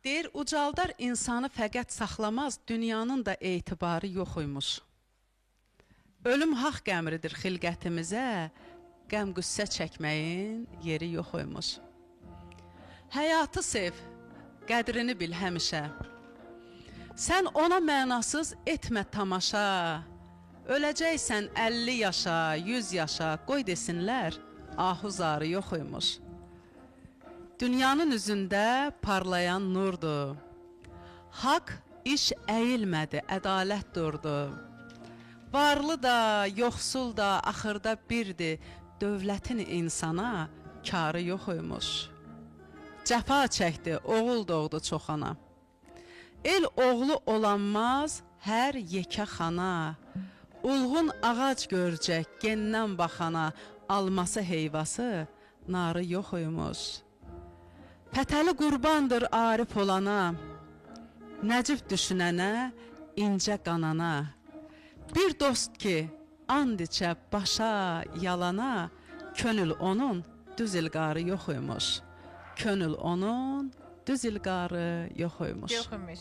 Deyir, ucaldar insanı fəqət saxlamaz, dünyanın da etibarı yox imiş. Ölüm haq qəmridir xilqətimizə, qəm qüssə çəkməyin yeri yox imiş. Həyatı sev, qədrini bil həmişə. Sən ona mənasız etmə tamaşa. Öləcəksən 50 yaşa, 100 yaşa, qoy desinlər, ahuzarı yox imiş. Dünyanın üzündə parlayan nurdur. Haqq iş əyilmədi, ədalət durdu. Varlı da, yoxsul da, axırda birdir, dövlətin insana karı yox imiş. Cəfa çəkdi, oğul doğdu çoxana. El oğlu olanmaz, hər yekə xana. Ulğun ağac görcək, gendən baxana, alması heyvası, narı yox imiş. Fətəli qurbandır arif olana, nəcib düşünənə, incə qanana. Bir dost ki, and içə başa, yalana, könül onun düz ilqarı yox imiş. Könül onun düz ilqarı yox imiş. Yox imiş.